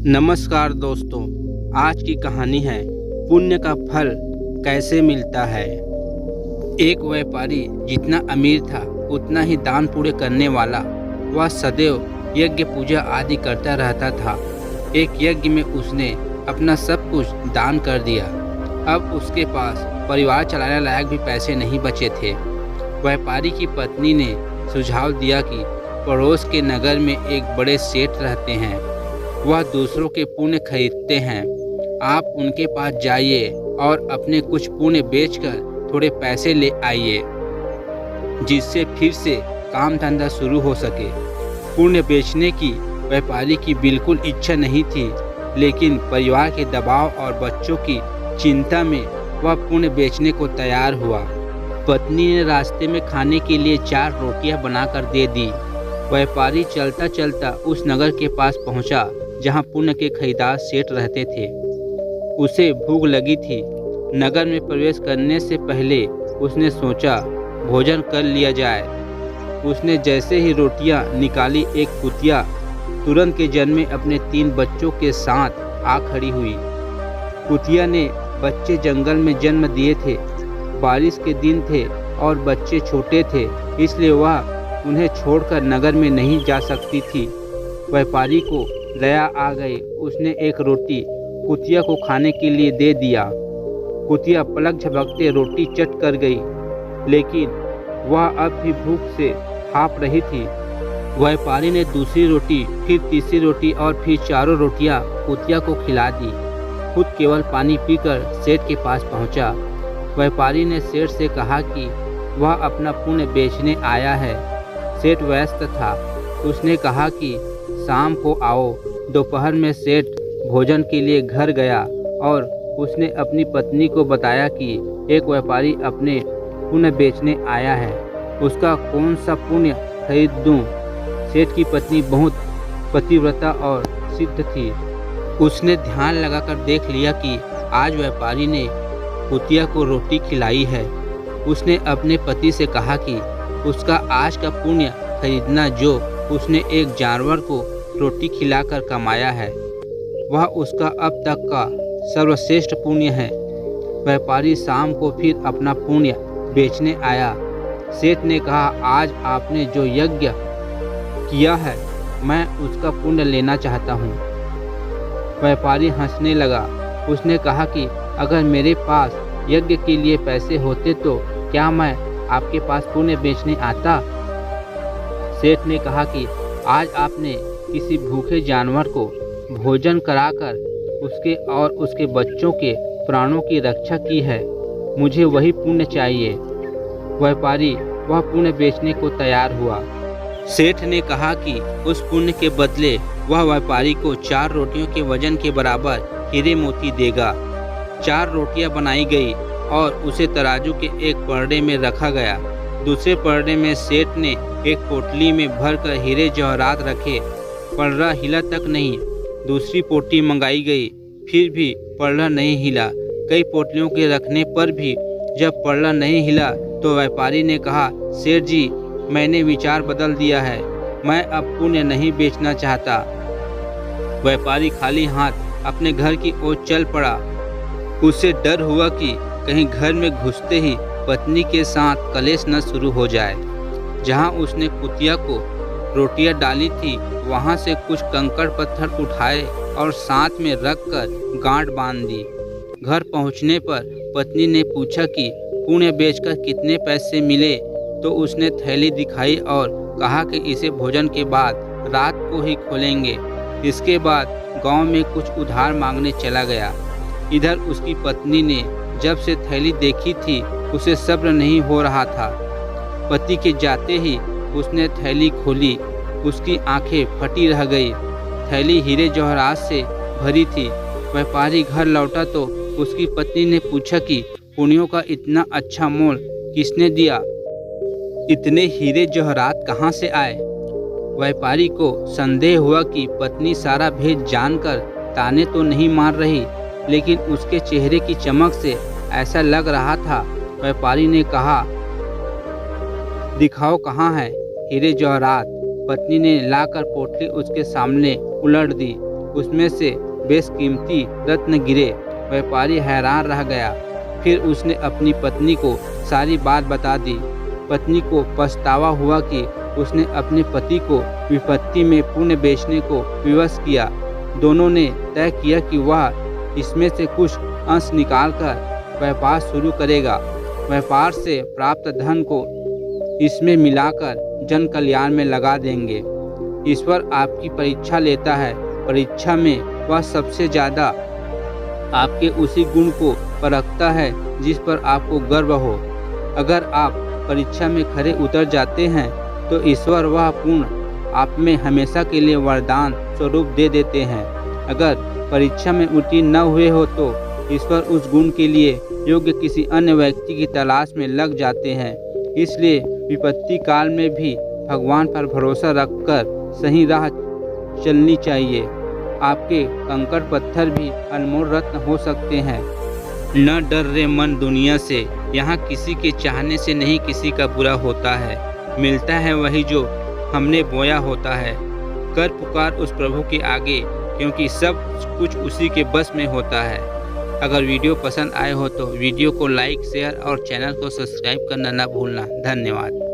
नमस्कार दोस्तों, आज की कहानी है पुण्य का फल कैसे मिलता है। एक व्यापारी जितना अमीर था उतना ही दान पूरे करने वाला। वह सदैव यज्ञ पूजा आदि करता रहता था। एक यज्ञ में उसने अपना सब कुछ दान कर दिया। अब उसके पास परिवार चलाने लायक भी पैसे नहीं बचे थे। व्यापारी की पत्नी ने सुझाव दिया कि पड़ोस के नगर में एक बड़े सेठ रहते हैं। वह दूसरों के पुण्य खरीदते हैं। आप उनके पास जाइए और अपने कुछ पुण्य बेचकर थोड़े पैसे ले आइए, जिससे फिर से काम धंधा शुरू हो सके। पुण्य बेचने की व्यापारी की बिल्कुल इच्छा नहीं थी, लेकिन परिवार के दबाव और बच्चों की चिंता में वह पुण्य बेचने को तैयार हुआ। पत्नी ने रास्ते में खाने के लिए 4 रोटियां बनाकर दे दी। व्यापारी चलता चलता उस नगर के पास पहुंचा जहां पुण्य के खरीदार सेठ रहते थे। उसे भूख लगी थी। नगर में प्रवेश करने से पहले उसने सोचा भोजन कर लिया जाए। उसने जैसे ही रोटियां निकाली, एक कुतिया तुरंत के जन्मे अपने 3 बच्चों के साथ आ खड़ी हुई। कुतिया ने बच्चे जंगल में जन्म दिए थे। बारिश के दिन थे और बच्चे छोटे थे, इसलिए वह उन्हें छोड़कर नगर में नहीं जा सकती थी। व्यापारी को दया आ गई। उसने एक रोटी कुतिया को खाने के लिए दे दिया। कुतिया पलक झपकते रोटी चट कर गई, लेकिन वह अब भी भूख से हांफ रही थी। व्यापारी ने दूसरी रोटी, फिर तीसरी रोटी और फिर 4 रोटियां कुतिया को खिला दी। खुद केवल पानी पीकर सेठ के पास पहुंचा। व्यापारी ने सेठ से कहा कि वह अपना पुण्य बेचने आया है। सेठ व्यस्त था। उसने कहा कि शाम को आओ। दोपहर में सेठ भोजन के लिए घर गया और उसने अपनी पत्नी को बताया कि एक व्यापारी अपने पुण्य बेचने आया है। उसका कौन सा पुण्य खरीद दूं? सेठ की पत्नी बहुत पतिव्रता और सिद्ध थी। उसने ध्यान लगाकर देख लिया कि आज व्यापारी ने कुतिया को रोटी खिलाई है। उसने अपने पति से कहा कि उसका आज का पुण्य खरीदना जो उसने एक जानवर को रोटी खिलाकर कमाया है, वह उसका अब तक का सर्वश्रेष्ठ पुण्य है। व्यापारी शाम को फिर अपना पुण्य बेचने आया। सेठ ने कहा, आज आपने जो यज्ञ किया है, मैं उसका पुण्य लेना चाहता हूँ। व्यापारी हंसने लगा। उसने कहा कि अगर मेरे पास यज्ञ के लिए पैसे होते तो क्या मैं आपके पास पुण्य बेचने आता? सेठ ने कहा कि आज आपने किसी भूखे जानवर को भोजन कराकर उसके और उसके बच्चों के प्राणों की रक्षा की है। मुझे वही पुण्य चाहिए। व्यापारी वह पुण्य बेचने को तैयार हुआ। सेठ ने कहा कि उस पुण्य के बदले वह व्यापारी को 4 रोटियों के वजन के बराबर हीरे मोती देगा। 4 रोटियां बनाई गई और उसे तराजू के एक पलड़े में रखा गया। दूसरे पलड़े में सेठ ने एक पोटली में भरकर हीरे जवाहरात रखे। पलड़ा हिला तक नहीं। दूसरी पोटली मंगाई गई, फिर भी पलड़ा नहीं हिला। कई पोटलियों के रखने पर भी जब पलड़ा नहीं हिला तो व्यापारी ने कहा, सेठ जी, मैंने विचार बदल दिया है। मैं अब पुण्य नहीं बेचना चाहता। व्यापारी खाली हाथ अपने घर की ओर चल पड़ा। उसे डर हुआ कि कहीं घर में घुसते ही पत्नी के साथ कलेश न शुरू हो जाए। जहां उसने कुतिया को रोटियां डाली थी, वहां से कुछ कंकड़ पत्थर उठाए और साथ में रखकर गांठ बांध दी। घर पहुंचने पर पत्नी ने पूछा कि पुण्य बेचकर कितने पैसे मिले, तो उसने थैली दिखाई और कहा कि इसे भोजन के बाद रात को ही खोलेंगे। इसके बाद गांव में कुछ उधार मांगने चला गया। इधर उसकी पत्नी ने जब से थैली देखी थी, उसे सब्र नहीं हो रहा था। पति के जाते ही उसने थैली खोली। उसकी आंखें फटी रह गई। थैली हीरे जवाहरात से भरी थी। व्यापारी घर लौटा तो उसकी पत्नी ने पूछा कि पुण्यों का इतना अच्छा मोल किसने दिया? इतने हीरे जवाहरात कहाँ से आए? व्यापारी को संदेह हुआ कि पत्नी सारा भेद जानकर ताने तो नहीं मार रही, लेकिन उसके चेहरे की चमक से ऐसा लग रहा था। व्यापारी ने कहा, दिखाओ कहाँ है हीरे जवाहरात। पत्नी ने लाकर पोटली उसके सामने उलट दी। उसमें से बेशकीमती रत्न गिरे। व्यापारी हैरान रह गया। फिर उसने अपनी पत्नी को सारी बात बता दी। पत्नी को पछतावा हुआ कि उसने अपने पति को विपत्ति में पुण्य बेचने को विवश किया। दोनों ने तय किया कि वह इसमें से कुछ अंश निकालकर व्यापार शुरू करेगा। व्यापार से प्राप्त धन को इसमें मिलाकर जन कल्याण में लगा देंगे। ईश्वर आपकी परीक्षा लेता है। परीक्षा में वह सबसे ज़्यादा आपके उसी गुण को परखता है जिस पर आपको गर्व हो। अगर आप परीक्षा में खरे उतर जाते हैं तो ईश्वर वह पूर्ण आप में हमेशा के लिए वरदान स्वरूप दे देते हैं। अगर परीक्षा में उत्तीर्ण न हुए हो तो ईश्वर उस गुण के लिए योग्य किसी अन्य व्यक्ति की तलाश में लग जाते हैं। इसलिए विपत्ति काल में भी भगवान पर भरोसा रखकर सही राह चलनी चाहिए। आपके कंकड़ पत्थर भी अनमोल रत्न हो सकते हैं। न डर रे मन दुनिया से, यहाँ किसी के चाहने से नहीं किसी का बुरा होता है। मिलता है वही जो हमने बोया होता है। कर पुकार उस प्रभु के आगे, क्योंकि सब कुछ उसी के बस में होता है। अगर वीडियो पसंद आए हो तो वीडियो को लाइक, शेयर और चैनल को सब्सक्राइब करना न भूलना। धन्यवाद।